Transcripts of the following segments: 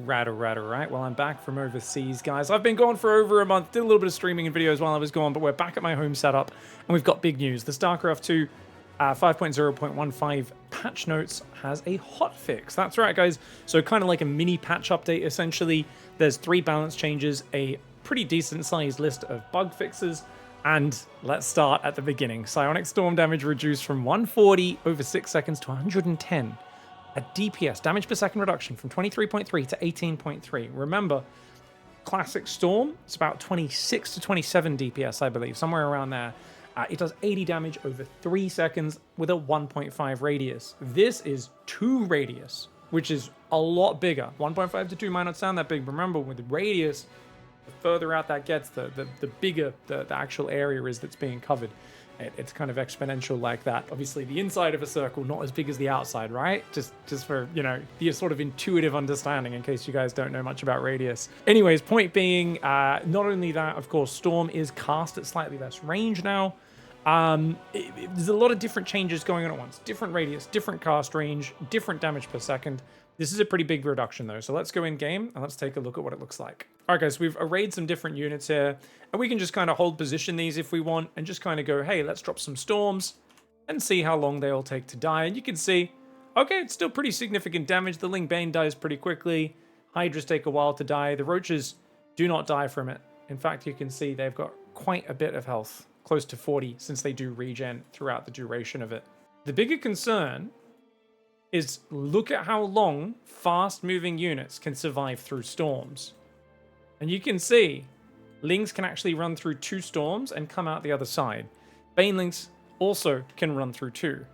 Alright. Well, I'm back from overseas, guys. I've been gone for over a month. Did a little bit of streaming and videos while I was gone, but we're back at my home setup, and we've got big news. The Starcraft 2 5.0.15 patch notes has a hotfix. That's right, guys. So kind of like a mini patch update, essentially. There's 3 balance changes, a pretty decent-sized list of bug fixes, and let's start at the beginning. Psionic Storm damage reduced from 140 over 6 seconds to 110. A DPS, damage per second reduction, from 23.3 to 18.3. Remember, classic Storm, it's about 26 to 27 DPS, I believe, somewhere around there. It does 80 damage over 3 seconds with a 1.5 radius. This is 2 radius, which is a lot bigger. 1.5 to 2 might not sound that big, but remember, with radius, the further out that gets, the bigger the actual area is that's being covered. It's kind of exponential like that. Obviously, the inside of a circle, not as big as the outside, right? Just for, you know, the sort of intuitive understanding in case you guys don't know much about radius. Anyways, point being, not only that, of course, Storm is cast at slightly less range now. There's a lot of different changes going on at once. Different radius, different cast range, different damage per second. This is a pretty big reduction though. So let's go in game and let's take a look at what it looks like. All right, guys, we've arrayed some different units here, and we can just kind of hold position these if we want and just kind of go, hey, let's drop some storms and see how long they all take to die. And you can see, okay, it's still pretty significant damage. The Ling Bane dies pretty quickly. Hydras take a while to die. The Roaches do not die from it. In fact, you can see they've got quite a bit of health, close to 40, since they do regen throughout the duration of it. The bigger concern is look at how long fast-moving units can survive through storms. And you can see Lings can actually run through 2 storms and come out the other side. Banelings also can run through 2.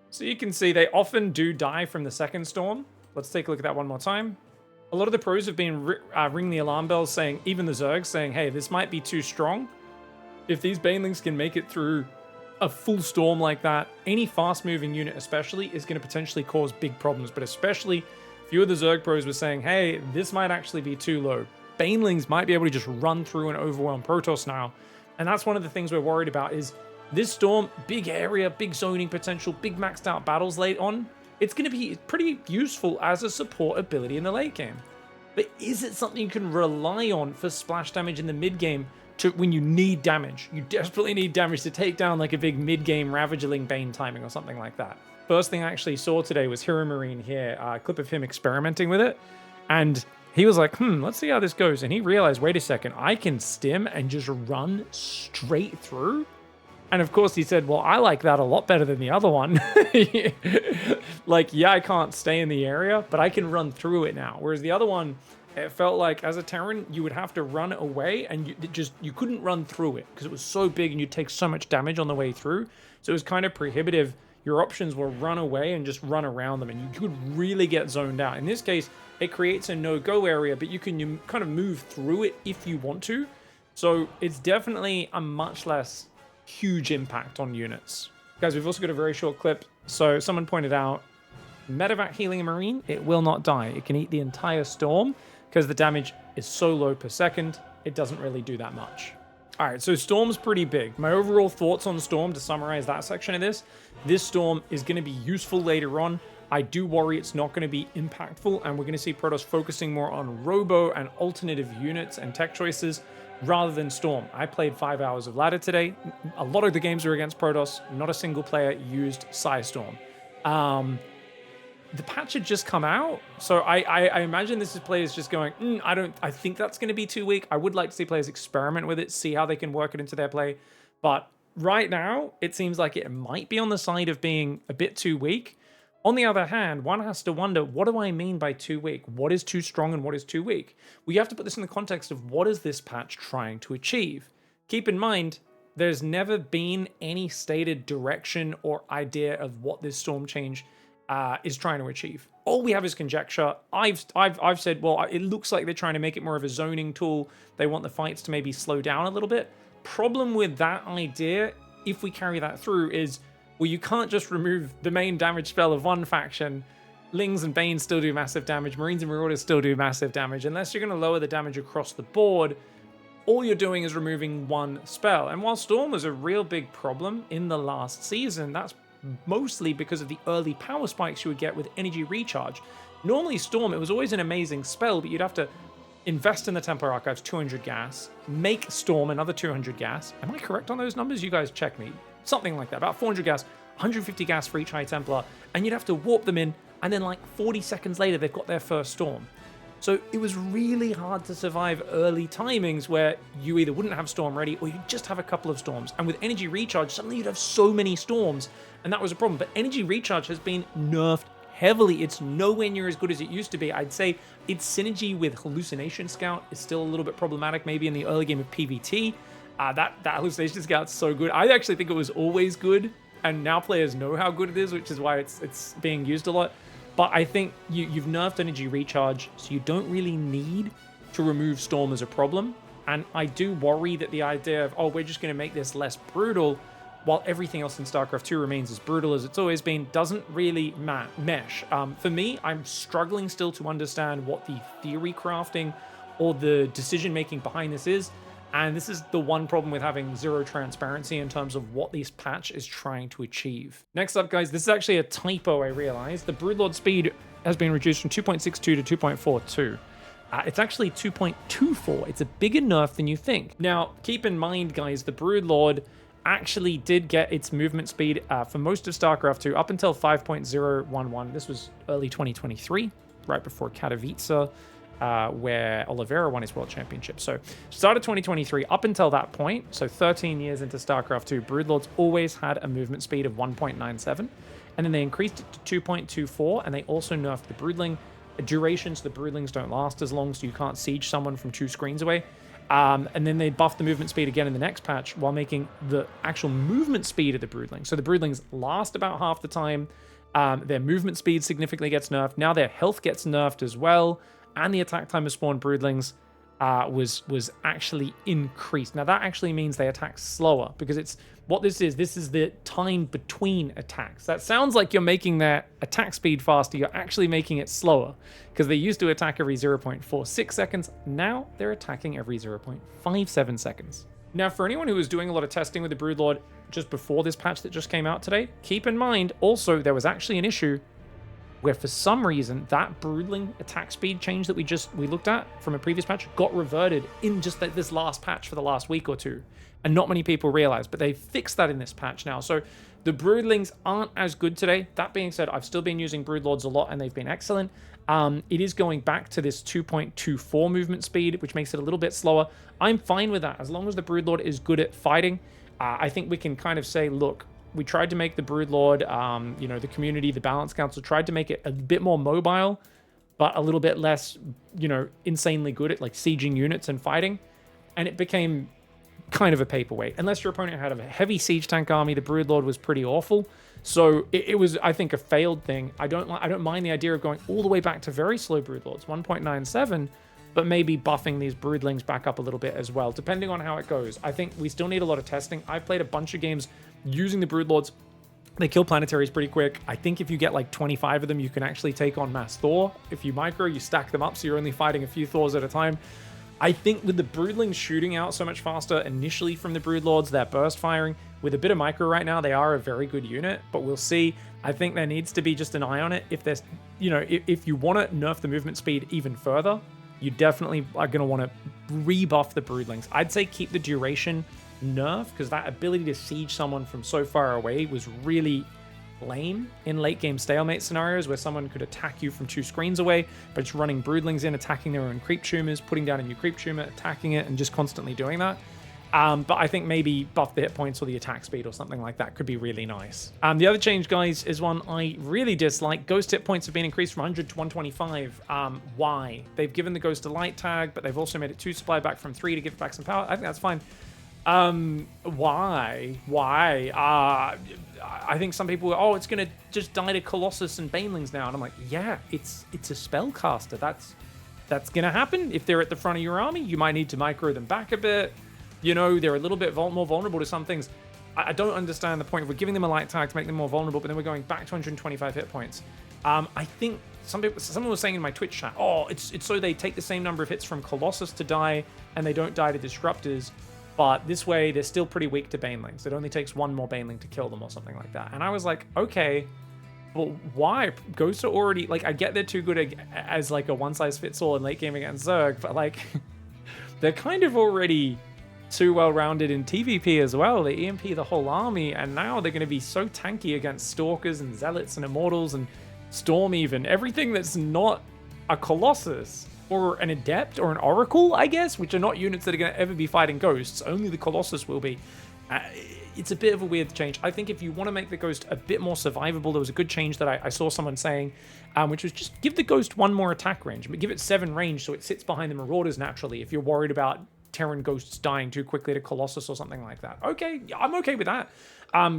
So you can see they often do die from the second storm. Let's take a look at that one more time. A lot of the pros have been ringing the alarm bells saying, even the Zergs saying, hey, this might be too strong. If these Banelings can make it through a full storm like that, any fast-moving unit especially is going to potentially cause big problems, but especially a few of the Zerg pros were saying, hey, this might actually be too low. Banelings might be able to just run through and overwhelm Protoss now, and that's one of the things we're worried about is this storm, big area, big zoning potential, big maxed out battles late on. It's going to be pretty useful as a support ability in the late game. But is it something you can rely on for splash damage in the mid game to when you need damage? You desperately need damage to take down like a big mid-game Ravagerling Bane timing or something like that. First thing I actually saw today was Hero Marine here, a clip of him experimenting with it. And he was like, let's see how this goes. And he realized, wait a second, I can stim and just run straight through? And of course he said, well, I like that a lot better than the other one. Like, yeah, I can't stay in the area, but I can run through it now. Whereas the other one, it felt like as a Terran, you would have to run away and you couldn't run through it because it was so big and you'd take so much damage on the way through. So it was kind of prohibitive. Your options were run away and just run around them, and you could really get zoned out. In this case, it creates a no-go area, but you can kind of move through it if you want to. So it's definitely a much less huge impact on units. Guys, we've also got a very short clip. So someone pointed out, Medevac healing a Marine, it will not die. It can eat the entire storm because the damage is so low per second, it doesn't really do that much. All right, so Storm's pretty big. My overall thoughts on Storm, to summarize that section of this Storm is going to be useful later on. I do worry it's not going to be impactful, and we're going to see Protoss focusing more on robo and alternative units and tech choices rather than Storm. I played 5 hours of ladder today. A lot of the games were against Protoss. Not a single player used Psi Storm. The patch had just come out, so I imagine this is players just going, I think that's going to be too weak. I would like to see players experiment with it, see how they can work it into their play. But right now, it seems like it might be on the side of being a bit too weak. On the other hand, one has to wonder, what do I mean by too weak? What is too strong and what is too weak? We have to put this in the context of what is this patch trying to achieve? Keep in mind, there's never been any stated direction or idea of what this storm change is trying to achieve. All we have is conjecture. I've said, well, it looks like they're trying to make it more of a zoning tool. They want the fights to maybe slow down a little bit. Problem with that idea, if we carry that through, is, well, you can't just remove the main damage spell of one faction. Lings and Banes still do massive damage. Marines and Marauders still do massive damage. Unless you're going to lower the damage across the board, all you're doing is removing one spell. And while Storm was a real big problem in the last season, that's mostly because of the early power spikes you would get with energy recharge. Normally Storm, it was always an amazing spell, but you'd have to invest in the Templar Archives, 200 gas, make Storm another 200 gas. Am I correct on those numbers? You guys check me. Something like that, about 400 gas, 150 gas for each High Templar, and you'd have to warp them in, and then like 40 seconds later, they've got their first Storm. So it was really hard to survive early timings where you either wouldn't have Storm ready or you'd just have a couple of Storms. And with energy recharge, suddenly you'd have so many Storms, and that was a problem. But energy recharge has been nerfed heavily. It's nowhere near as good as it used to be. I'd say its synergy with Hallucination Scout is still a little bit problematic, maybe in the early game of PvT. That Hallucination Scout's so good. I actually think it was always good, and now players know how good it is, which is why it's being used a lot. But I think you've nerfed energy recharge, so you don't really need to remove Storm as a problem. And I do worry that the idea of, oh, we're just going to make this less brutal, while everything else in StarCraft 2 remains as brutal as it's always been, doesn't really mesh. For me, I'm struggling still to understand what the theory crafting or the decision-making behind this is. And this is the one problem with having zero transparency in terms of what this patch is trying to achieve. Next up, guys, this is actually a typo, I realized. The Broodlord speed has been reduced from 2.62 to 2.42. It's actually 2.24. It's a bigger nerf than you think. Now, keep in mind, guys, the Broodlord actually did get its movement speed for most of StarCraft 2 up until 5.011. This was early 2023, right before Katowice, where Oliveira won his World Championship. So started 2023 up until that point, so 13 years into StarCraft 2, Broodlords always had a movement speed of 1.97, and then they increased it to 2.24, and they also nerfed the Broodling duration, so the Broodlings don't last as long, so you can't siege someone from 2 screens away. And then they buffed the movement speed again in the next patch while making the actual movement speed of the Broodlings. So the Broodlings last about half the time. Their movement speed significantly gets nerfed. Now their health gets nerfed as well. And the attack time of spawned Broodlings was actually increased. Now that actually means they attack slower, because it's what this is the time between attacks. That sounds like you're making their attack speed faster. You're actually making it slower, because they used to attack every 0.46 seconds. Now they're attacking every 0.57 seconds. Now, for anyone who was doing a lot of testing with the Broodlord just before this patch that just came out today, keep in mind also there was actually an issue where for some reason that Broodling attack speed change that we looked at from a previous patch got reverted in just this last patch for the last week or two, and not many people realized, but they fixed that in this patch now. So the Broodlings aren't as good today. That being said, I've still been using Broodlords a lot and they've been excellent. It is going back to this 2.24 movement speed, which makes it a little bit slower. I'm fine with that as long as the Broodlord is good at fighting. I think we can kind of say, look, we tried to make the Broodlord, the community, the Balance Council tried to make it a bit more mobile, but a little bit less, insanely good at like sieging units and fighting. And it became kind of a paperweight. Unless your opponent had a heavy siege tank army, the Broodlord was pretty awful. So it was, I think, a failed thing. I don't mind the idea of going all the way back to very slow Broodlords, 1.97, but maybe buffing these Broodlings back up a little bit as well, depending on how it goes. I think we still need a lot of testing. I've played a bunch of games using the Broodlords. They kill planetaries pretty quick. I think if you get like 25 of them, you can actually take on Mass Thor. If you micro, you stack them up, so you're only fighting a few Thors at a time. I think with the Broodlings shooting out so much faster initially from the Broodlords, they're burst firing. With a bit of micro right now, they are a very good unit, but we'll see. I think there needs to be just an eye on it. If there's, if you want to nerf the movement speed even further, you definitely are going to want to rebuff the Broodlings. I'd say keep the duration nerf, because that ability to siege someone from so far away was really lame in late game stalemate scenarios where someone could attack you from 2 screens away, but it's running Broodlings in, attacking their own creep tumors, putting down a new creep tumor, attacking it, and just constantly doing that. But I think maybe buff the hit points or the attack speed or something like that could be really nice. The other change, guys, is one I really dislike. Ghost hit points have been increased from 100 to 125. Why? They've given the Ghost a light tag, but they've also made it 2 supply back from 3 to give it back some power. I think that's fine. Why? I think some people go, it's going to just die to Colossus and Banelings now. And I'm like, yeah, it's a spellcaster. That's going to happen. If they're at the front of your army, you might need to micro them back a bit. They're a little bit more vulnerable to some things. I don't understand the point. We're giving them a light tag to make them more vulnerable, but then we're going back to 125 hit points. I think someone was saying in my Twitch chat, it's so they take the same number of hits from Colossus to die, and they don't die to Disruptors. But this way, they're still pretty weak to banelings. It only takes one more baneling to kill them or something like that. And I was like, okay, well, why? Ghosts are already, like, I get they're too good as like a one-size-fits-all in late game against Zerg, but like, they're kind of already too well-rounded in TVP as well. They EMP the whole army, and now they're going to be so tanky against Stalkers and Zealots and Immortals and Storm even. Everything that's not a Colossus or an Adept or an Oracle, I guess, which are not units that are going to ever be fighting Ghosts. Only the Colossus will be. It's a bit of a weird change. I think if you want to make the Ghost a bit more survivable, there was a good change that I saw someone saying, which was just give the Ghost one more attack range, but give it 7 range so it sits behind the Marauders naturally if you're worried about Terran Ghosts dying too quickly to Colossus or something like that. Okay, I'm okay with that.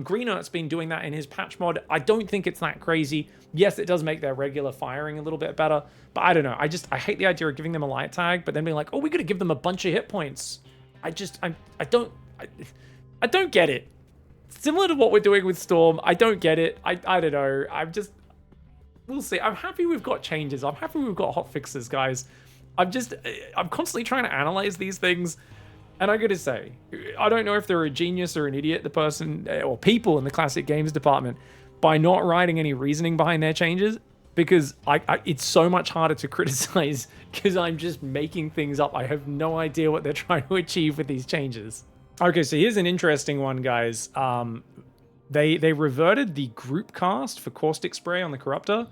Green Earth's been doing that in his patch mod. I don't think it's that crazy. Yes, it does make their regular firing a little bit better, but I don't know. I hate the idea of giving them a light tag, but then being like, oh, we got to give them a bunch of hit points. I don't get it. Similar to what we're doing with Storm, I don't get it. I don't know. We'll see. I'm happy we've got changes. I'm happy we've got hot fixes, guys. I'm constantly trying to analyze these things. And I gotta say, I don't know if they're a genius or an idiot, the person or people in the classic games department, by not writing any reasoning behind their changes, because it's so much harder to criticize because I'm just making things up. I have no idea what they're trying to achieve with these changes. Okay, so here's an interesting one, guys. They reverted the group cast for Caustic Spray on the Corruptor,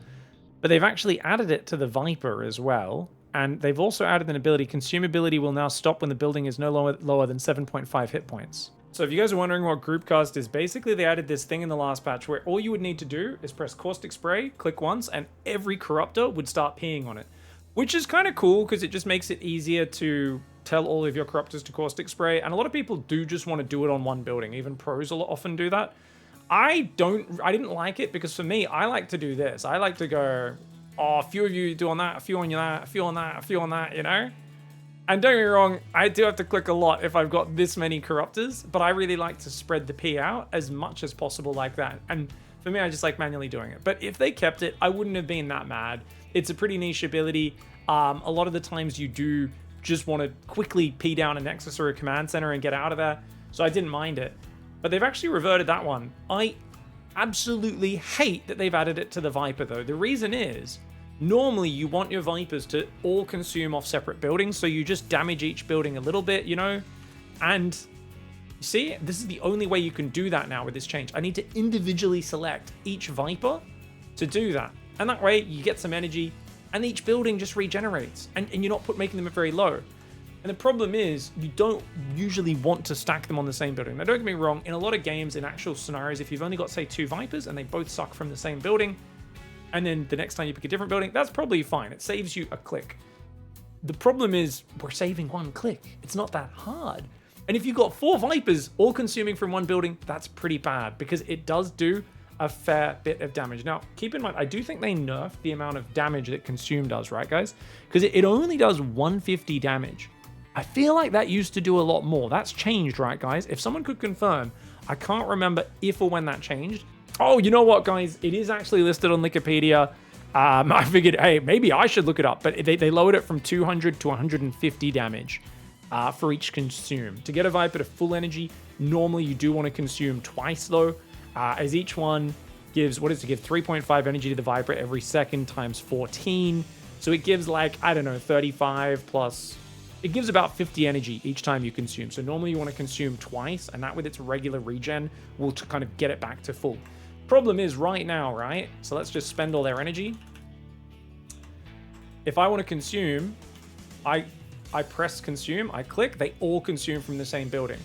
but they've actually added it to the Viper as well. And they've also added an ability, consumability will now stop when the building is no lower than 7.5 hit points. So if you guys are wondering what Groupcast is, basically they added this thing in the last patch where all you would need to do is press Caustic Spray, click once, and every Corruptor would start peeing on it. Which is kind of cool because it just makes it easier to tell all of your Corruptors to Caustic Spray. And a lot of people do just want to do it on one building. Even pros will often do that. I didn't like it because for me, I like to do this. I like to go, oh, a few of you doing that, a few on that, a few on that, a few on that, you know? And don't get me wrong, I do have to click a lot if I've got this many Corruptors, but I really like to spread the P out as much as possible like that. And for me, I just like manually doing it. But if they kept it, I wouldn't have been that mad. It's a pretty niche ability. A lot of the times you do just want to quickly P down a Nexus or a Command Center and get out of there. So I didn't mind it. But they've actually reverted that one. I absolutely hate that they've added it to the Viper, though. The reason is, normally you want your Vipers to all consume off separate buildings, so you just damage each building a little bit, you know? And you see, this is the only way you can do that now with this change. I need to individually select each Viper to do that. And that way you get some energy and each building just regenerates and you're not making them very low. And the problem is you don't usually want to stack them on the same building. Now don't get me wrong, in a lot of games, in actual scenarios, if you've only got say 2 Vipers and they both suck from the same building, and then the next time you pick a different building, that's probably fine. It saves you a click. The problem is we're saving 1 click. It's not that hard. And if you've got 4 Vipers all consuming from one building, that's pretty bad because it does do a fair bit of damage. Now, keep in mind, I do think they nerfed the amount of damage that Consume does, right, guys? Because it only does 150 damage. I feel like that used to do a lot more. That's changed, right, guys? If someone could confirm, I can't remember if or when that changed. Oh, you know what, guys? It is actually listed on Wikipedia. I figured, hey, maybe I should look it up. But they lowered it from 200 to 150 damage for each consume. To get a Viper to full energy, normally you do want to consume twice, though, as each one gives, what does it give? 3.5 energy to the Viper every second times 14. So it gives like, I don't know, 35 plus... It gives about 50 energy each time you consume. So normally you want to consume twice, and that with its regular regen will kind of get it back to full. Problem is right now, right? So let's just spend all their energy. If I want to consume, I press consume, I click, they all consume from the same building.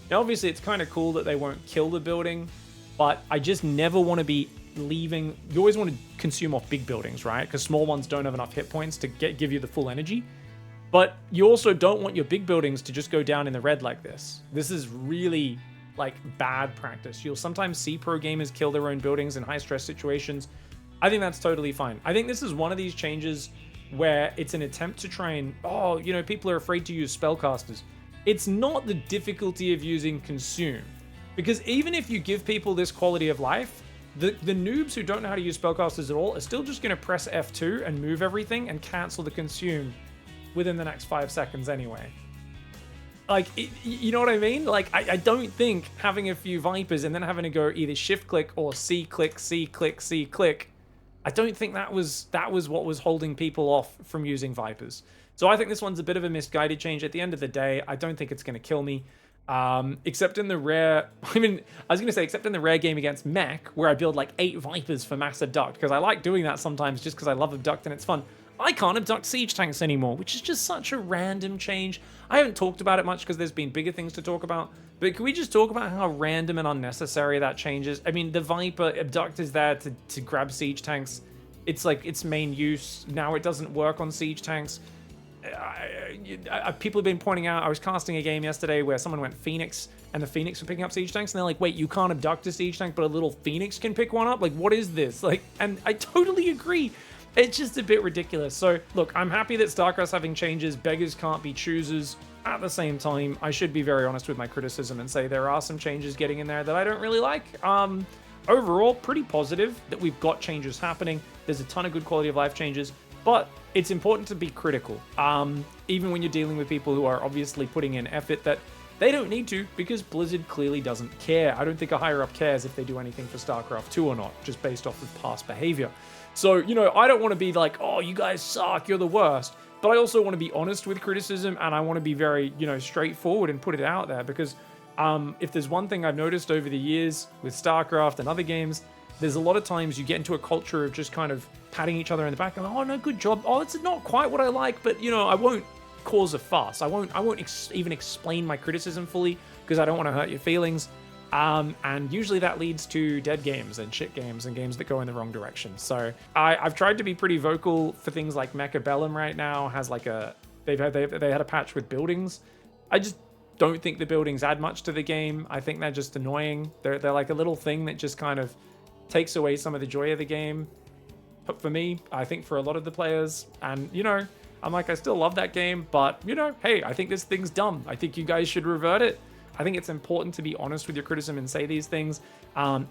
Now, obviously, it's kind of cool that they won't kill the building, but I just never want to be leaving. You always want to consume off big buildings, right? Because small ones don't have enough hit points to give you the full energy. But you also don't want your big buildings to just go down in the red like this. This is really like bad practice. You'll sometimes see pro gamers kill their own buildings in high stress situations. I think that's totally fine. I think this is one of these changes where it's an attempt to try and, oh, you know, people are afraid to use spellcasters. It's not the difficulty of using consume. Because even if you give people this quality of life, the noobs who don't know how to use spellcasters at all are still just going to press F2 and move everything and cancel the consume within the next 5 seconds anyway. Like, you know what I mean? Like, I don't think having a few Vipers and then having to go either shift click or C click, C click, C click, I don't think that was what was holding people off from using Vipers. So I think this one's a bit of a misguided change. At the end of the day, I don't think it's going to kill me. Except in the rare, I was going to say, except in the rare game against Mech, where I build like 8 Vipers for mass abduct, because I like doing that sometimes just because I love abduct and it's fun. I can't abduct siege tanks anymore, which is just such a random change. I haven't talked about it much because there's been bigger things to talk about, but can we just talk about how random and unnecessary that change is? I mean, the Viper abduct is there to grab siege tanks. It's like its main use. Now it doesn't work on siege tanks. People have been pointing out, I was casting a game yesterday where someone went Phoenix and the Phoenix were picking up siege tanks and they're like, wait, you can't abduct a siege tank, but a little Phoenix can pick one up? Like, what is this? Like, and I totally agree. It's just a bit ridiculous. So look, I'm happy that Starcraft's having changes. Beggars can't be choosers. At the same time, I should be very honest with my criticism and say there are some changes getting in there that I don't really like. Overall, pretty positive that we've got changes happening. There's a ton of good quality of life changes, but it's important to be critical. Even when you're dealing with people who are obviously putting in effort that they don't need to, because Blizzard clearly doesn't care. I don't think a higher up cares if they do anything for StarCraft 2 or not, just based off of past behavior. So, you know, I don't want to be like, oh, you guys suck, you're the worst. But I also want to be honest with criticism, and I want to be very, you know, straightforward and put it out there, because if there's one thing I've noticed over the years with StarCraft and other games, there's a lot of times you get into a culture of just kind of patting each other in the back and, oh, no, good job. Oh, it's not quite what I like, but, you know, I won't cause a fuss. I won't even explain my criticism fully because I don't want to hurt your feelings. And usually that leads to dead games and shit games and games that go in the wrong direction. So I've tried to be pretty vocal for things like Mechabellum right now has like they had a patch with buildings. I just don't think the buildings add much to the game. I think they're just annoying. They're like a little thing that just kind of takes away some of the joy of the game. But for me, I think for a lot of the players, and you know, I'm like, I still love that game, but you know, hey, I think this thing's dumb. I think you guys should revert it. I think it's important to be honest with your criticism and say these things,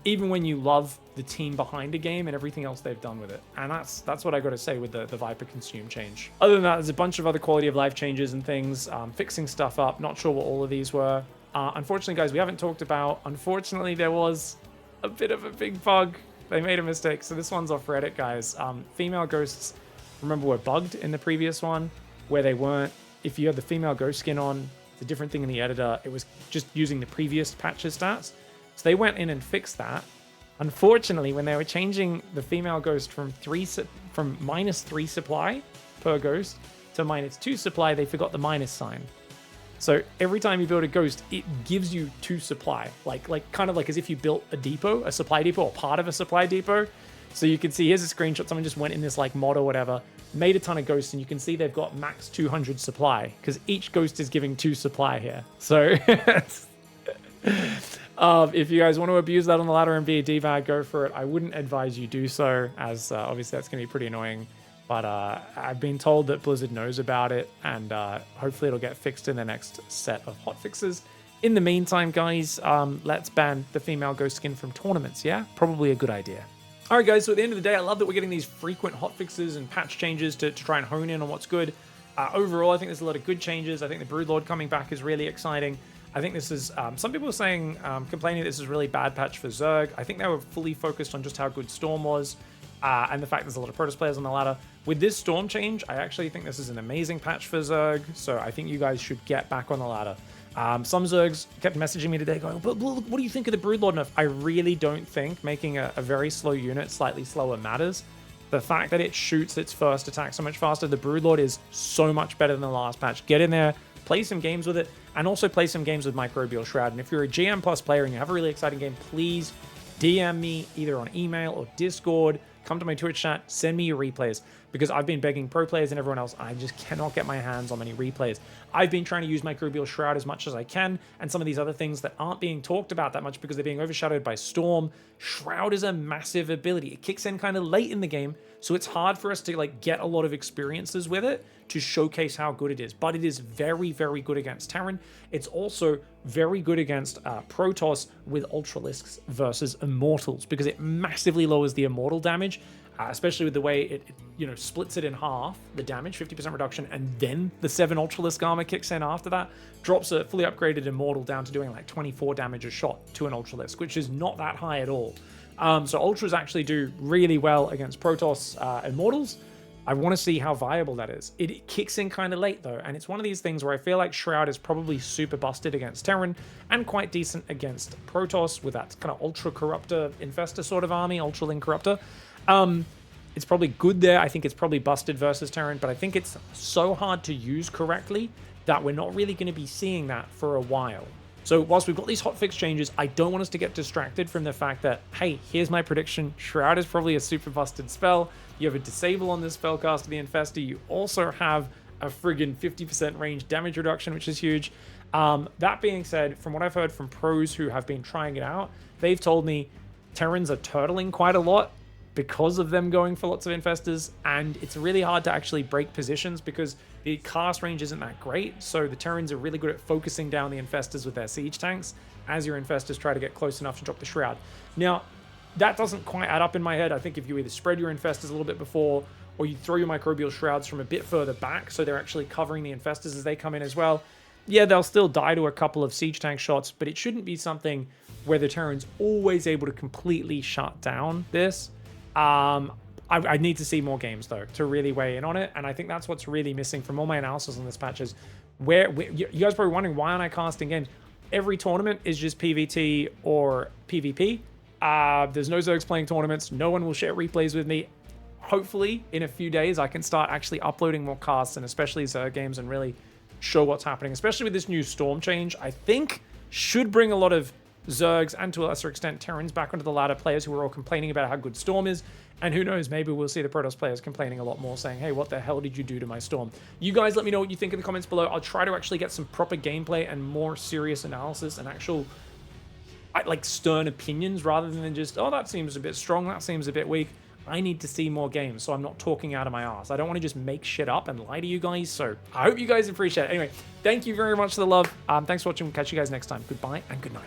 even when you love the team behind a game and everything else they've done with it. And that's what I got to say with the Viper consume change. Other than that, there's a bunch of other quality of life changes and things, fixing stuff up. Not sure what all of these were. Unfortunately, guys, we haven't talked about, unfortunately, there was a bit of a big bug. They made a mistake. So this one's off Reddit, guys. Female ghosts, remember, were bugged in the previous one where they weren't. If you had the female ghost skin on, it's a different thing in the editor. It was just using the previous patch's stats. So they went in and fixed that. Unfortunately, when they were changing the female ghost from -3 supply per ghost to -2 supply, they forgot the minus sign. So every time you build a ghost, it gives you 2 supply, like kind of like as if you built a depot, a supply depot, or part of a supply depot. So you can see, here's a screenshot. Someone just went in this like mod or whatever, made a ton of ghosts, and you can see they've got max 200 supply because each ghost is giving 2 supply here. So if you guys want to abuse that on the ladder and be a D-bag, go for it. I wouldn't advise you do so, as obviously that's going to be pretty annoying. But I've been told that Blizzard knows about it, and hopefully it'll get fixed in the next set of hotfixes. In the meantime, guys, let's ban the female ghost skin from tournaments, yeah? Probably a good idea. All right, guys, so at the end of the day, I love that we're getting these frequent hotfixes and patch changes to try and hone in on what's good. Overall, I think there's a lot of good changes. I think the Broodlord coming back is really exciting. I think this is, some people are saying, complaining this is a really bad patch for Zerg. I think they were fully focused on just how good Storm was. And the fact there's a lot of Protoss players on the ladder. With this Storm change, I actually think this is an amazing patch for Zerg, so I think you guys should get back on the ladder. Some Zergs kept messaging me today going, but what do you think of the Broodlord nerf? I really don't think making a very slow unit slightly slower matters. The fact that it shoots its first attack so much faster, the Broodlord is so much better than the last patch. Get in there, play some games with it, and also play some games with Microbial Shroud. And if you're a GM Plus player and you have a really exciting game, please DM me either on email or Discord. Come to my Twitch chat, send me your replays, because I've been begging pro players and everyone else, I just cannot get my hands on many replays. I've been trying to use Microbial Shroud as much as I can, and some of these other things that aren't being talked about that much because they're being overshadowed by Storm. Shroud is a massive ability. It kicks in kind of late in the game, so it's hard for us to like get a lot of experiences with it to showcase how good it is. But it is very, very good against Terran. It's also very good against Protoss with Ultralisks versus Immortals, because it massively lowers the Immortal damage especially with the way it you know, splits it in half, the damage, 50% reduction, and then the 7 Ultralisk armor kicks in after that, drops a fully upgraded Immortal down to doing like 24 damage a shot to an Ultralisk, which is not that high at all. So Ultras actually do really well against Protoss Immortals. I want to see how viable that is. It kicks in kind of late though, and it's one of these things where I feel like Shroud is probably super busted against Terran and quite decent against Protoss with that kind of Ultra Corruptor Infestor sort of army, Ultralink Corruptor. It's probably good there. I think it's probably busted versus Terran, but I think it's so hard to use correctly that we're not really going to be seeing that for a while. So whilst we've got these hotfix changes, I don't want us to get distracted from the fact that, hey, here's my prediction. Shroud is probably a super busted spell. You have a disable on this spellcaster, the Infestor. You also have a friggin' 50% range damage reduction, which is huge. That being said, from what I've heard from pros who have been trying it out, they've told me Terrans are turtling quite a lot because of them going for lots of Infestors, and it's really hard to actually break positions because the cast range isn't that great, so the Terrans are really good at focusing down the Infestors with their siege tanks as your Infestors try to get close enough to drop the Shroud. Now, that doesn't quite add up in my head. I think if you either spread your Infestors a little bit before, or you throw your Microbial Shrouds from a bit further back, so they're actually covering the Infestors as they come in as well, yeah, they'll still die to a couple of siege tank shots, but it shouldn't be something where the Terran's always able to completely shut down this. I need to see more games though to really weigh in on it, and I think that's what's really missing from all my analysis on this patch is where you guys are probably wondering, why aren't I casting games? Every tournament is just PvT or PvP. There's no Zergs playing tournaments. No one will share replays with me. Hopefully in a few days I can start actually uploading more casts, and especially Zerg games, and really show what's happening, especially with this new Storm change. I think should bring a lot of Zergs and to a lesser extent Terrans back onto the ladder, players who were all complaining about how good Storm is. And who knows, maybe we'll see the Protoss players complaining a lot more, saying, hey, what the hell did you do to my Storm? You guys let me know what you think in the comments below. I'll try to actually get some proper gameplay and more serious analysis and actual like stern opinions rather than just, oh, that seems a bit strong, that seems a bit weak. I need to see more games, so I'm not talking out of my ass. I don't want to just make shit up and lie to you guys, so I hope you guys appreciate it. Anyway, thank you very much for the love. Thanks for watching. We'll catch you guys next time. Goodbye and good night.